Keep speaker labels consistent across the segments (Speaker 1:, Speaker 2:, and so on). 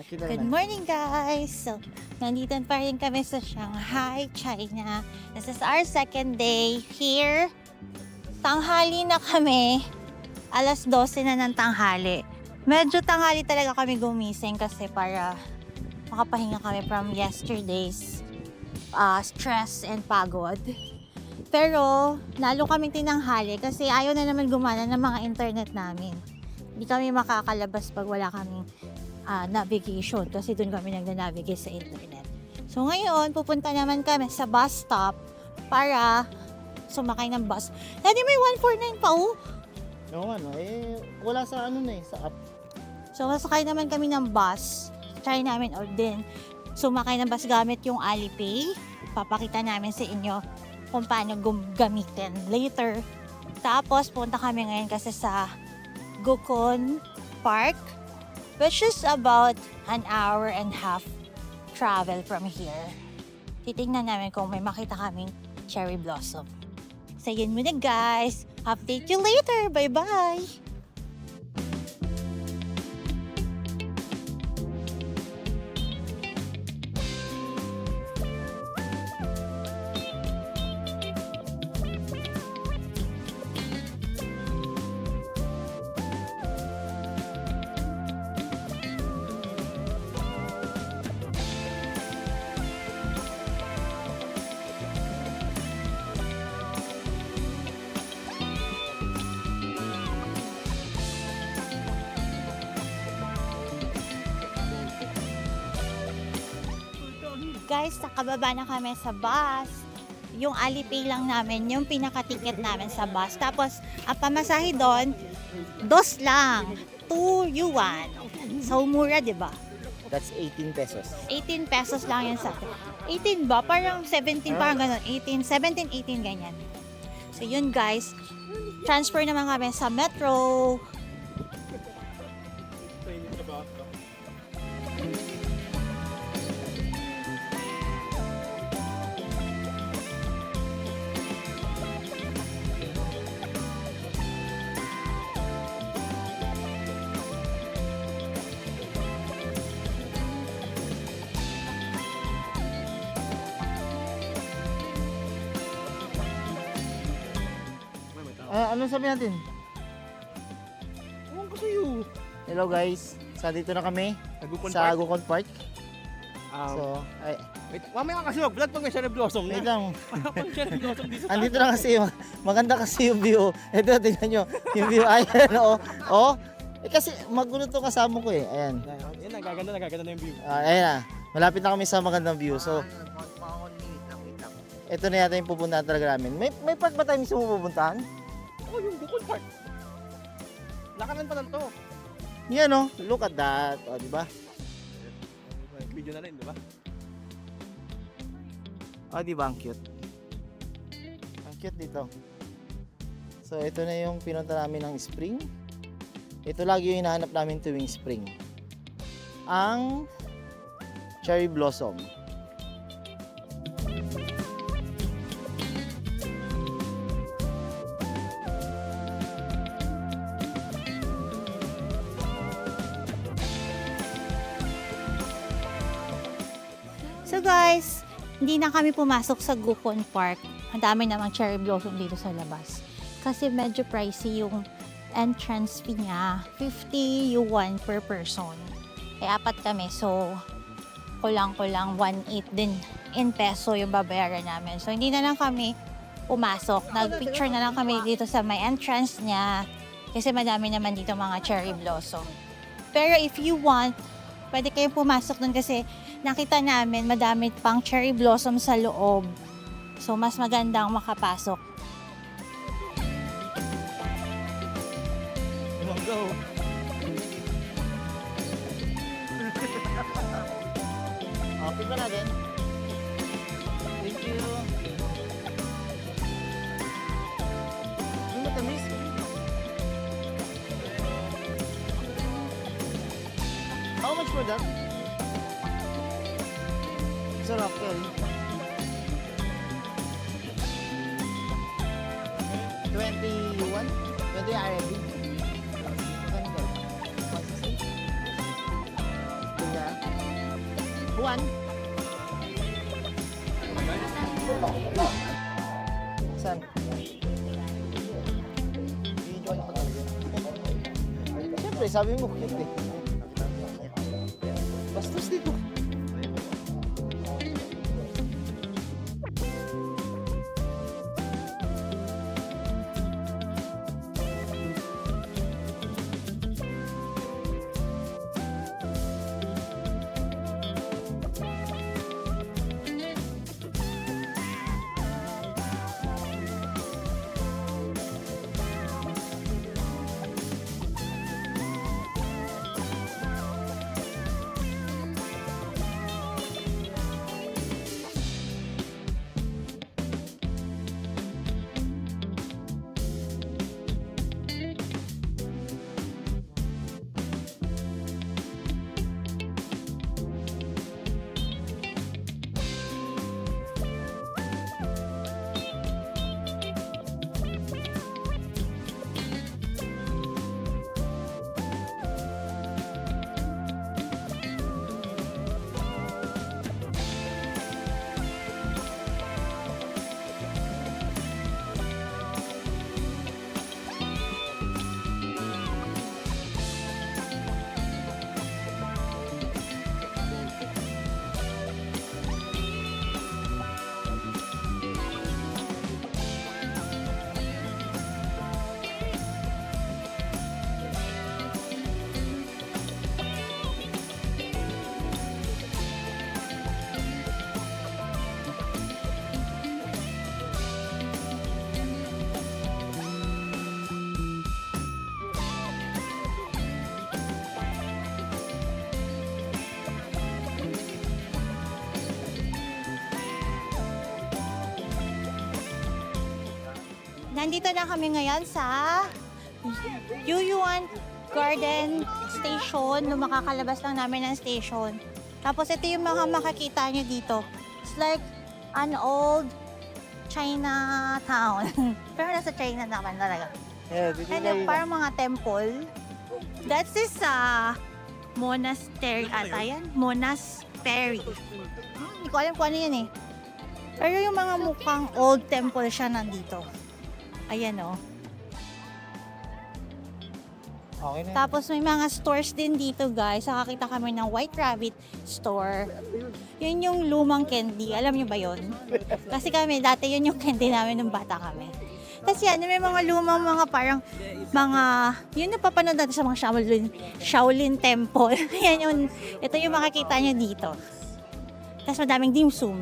Speaker 1: Good morning, guys! So, nandito pa rin kami sa Shanghai, China. This is our second day here. Tanghali na kami. Alas 12 na ng tanghali. Medyo tanghali talaga kami gumising kasi para makapahinga kami from yesterday's stress and pagod. Pero, lalo kaming tinanghali kasi ayaw na naman gumana ng mga internet namin. Hindi kami makakalabas pag wala kaming navigation kasi doon kami nagna-navigate sa internet. So ngayon, pupunta naman kami sa bus stop para sumakay ng bus. Daddy, may 149 pa oh.
Speaker 2: Oo ano, wala sa sa app.
Speaker 1: So masakay naman kami ng bus. Try namin din sumakay ng bus gamit yung Alipay. Papakita namin sa inyo kung paano gamitin later. Tapos punta kami ngayon kasi sa Gukon Park, which is about an hour and a half travel from here. Titingnan namin kung may makita kaming cherry blossom. So yun muna guys. Update you later. Bye-bye! Guys, nakababa na kami sa bus. Yung Alipay lang namin, yung pinaka-ticket namin sa bus. Tapos, ang pamasahe doon, 2 lang. 2 yuan. So, mura, di ba?
Speaker 2: That's 18 pesos.
Speaker 1: 18 pesos lang yan sa atin. 18 ba? Parang 17, parang ganun. 18, 17, 18, ganyan. So, yun guys. Transfer naman kami sa metro.
Speaker 2: Ano sabi natin? Ewan ko sa'yo. Hello guys. So dito na kami sa Gukon Park. So,
Speaker 3: wait, mamaya kasi mag-vlog pag may cherry blossom na.
Speaker 2: wait lang.
Speaker 3: Pag cherry blossom dito.
Speaker 2: Andito na kasi, maganda kasi yung view. Ito, tingnan nyo. Yung view, ayan, oh. Kasi magulo to kasama ko eh. Ayan.
Speaker 3: Yan, nagaganda na yung view.
Speaker 2: Ayan na. Malapit na kami sa magandang view. So, ito na yata yung pupuntahan talaga namin. May park ba tayo mismo pupuntahan?
Speaker 3: Oh, yung Gukon Park. Lakaran pa lang to.
Speaker 2: Yan oh. Look at that. O, di ba?
Speaker 3: Video na rin, di ba?
Speaker 2: O, di ba? Ang cute. Ang cute dito. So, ito na yung pinunta namin ng spring. Ito lagi yung hinahanap namin tuwing spring. Ang cherry blossom.
Speaker 1: So guys, hindi na kami pumasok sa Gukon Park. Ang dami namang cherry blossom dito sa labas. Kasi medyo pricey yung entrance fee niya. 50 yuan per person. Eh, 4 kami. So, kulang-kulang 1.8 din in peso yung babayaran namin. So, hindi na lang kami pumasok. Nag-picture na lang kami dito sa may entrance niya. Kasi madami naman dito mga cherry blossom. Pero if you want, pwede kayong pumasok dun kasi nakita namin madami pang cherry blossom sa loob. So, mas magandang makapasok.
Speaker 3: Go.
Speaker 2: Okay ba natin? Thank you. Ano matamis? How much for that? Sarap yan. 20 yuan? 20 RMB? Ganda.
Speaker 3: Yuan.
Speaker 2: Saan? Enjoy pa talaga. Siyempre, sabi mo, cute eh. Bastos dito.
Speaker 1: Nandito na kami ngayon sa Yuyuan Garden Station. Nung makakalabas lang namin ng station. Tapos ito yung mga makakita nyo dito. It's like an old Chinatown. Pero nasa China naman talaga.
Speaker 2: Yeah, dito
Speaker 1: And
Speaker 2: tayo.
Speaker 1: then parang mga temple. That's is monastery ata yan. Monastery. Hindi ko alam kung ano yan eh. Pero yung mga mukhang old temple siya nandito. Ayan o.
Speaker 2: Okay na.
Speaker 1: Tapos may mga stores din dito guys. Nakakita kami ng White Rabbit store. Yun yung lumang candy. Alam nyo ba yun? Kasi kami dati yun yung candy namin nung bata kami. Kasi yan, may mga lumang mga parang mga, yun yung papanood natin sa mga Shaolin Temple. Yan yun, ito yung makikita nyo dito. Tapos madaming dim sum.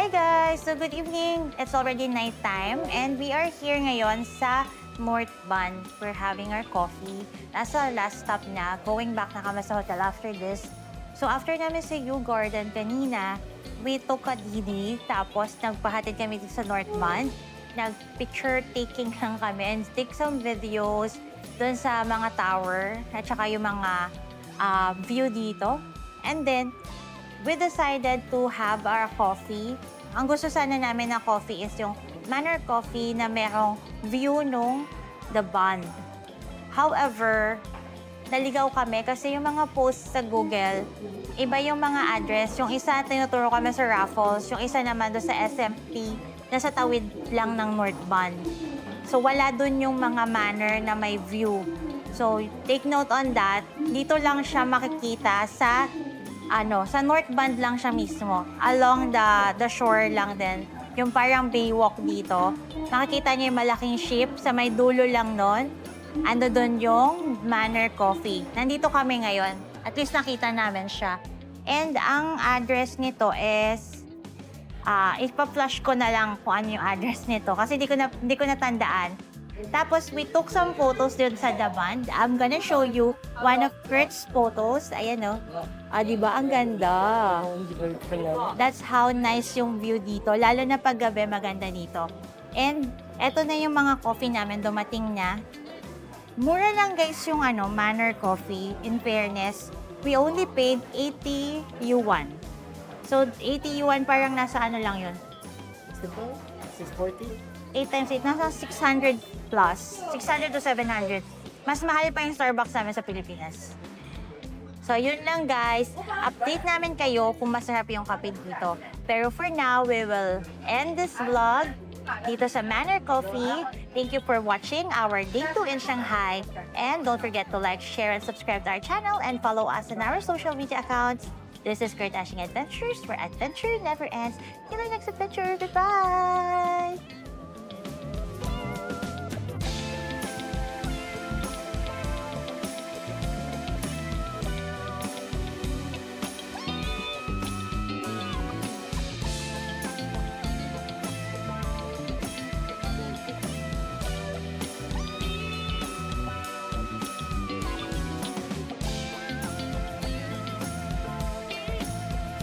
Speaker 1: Hi guys! So good evening. It's already nighttime and we are here ngayon sa North Bund. We're having our coffee. Nasa last stop na. Going back na kami sa hotel after this. So after namin sa U Garden kanina, we took a DD. Tapos nagpahatid kami dito sa North Bund. Nag-picture taking lang kami and take some videos dun sa mga tower at saka yung mga view dito. And then, we decided to have our coffee. Ang gusto sana namin na coffee is yung Manor Coffee na merong view nung The Bund. However, naligaw kami kasi yung mga posts sa Google, iba yung mga address. Yung isa tinuturo kami sa Raffles, yung isa naman doon sa SMP, nasa tawid lang ng North Bund. So wala doon yung mga manor na may view. So take note on that. Dito lang siya makikita sa sa North Bund lang siya mismo. Along the shore lang din. Yung parang baywalk dito. Makikita niyo yung malaking ship sa may dulo lang nun. Ando doon yung Manor Coffee. Nandito kami ngayon. At least nakita namin siya. And ang address nito is ipa-flash ko na lang kung ano yung address nito kasi hindi ko natandaan. Tapos we took some photos dun sa The Bund. I'm gonna show you one of Kurt's photos. Ayan o. Diba? Ang ganda. That's how nice yung view dito. Lalo na pag gabi, maganda dito. And eto na yung mga coffee namin dumating na. Mura lang guys yung Manor Coffee. In fairness, we only paid 80 yuan. So 80 yuan parang nasa lang yun.
Speaker 2: 640?
Speaker 1: 8 times 8, nasa 600 plus. 600 to 700. Mas mahal pa yung Starbucks namin sa Pilipinas. So, yun lang guys. Update namin kayo kung masarap yung kape dito. Pero for now, we will end this vlog dito sa Manor Coffee. Thank you for watching our Day 2 in Shanghai. And don't forget to like, share, and subscribe to our channel and follow us on our social media accounts. This is Kurt Ashing Adventures, where adventure never ends. See you in the next adventure. Goodbye!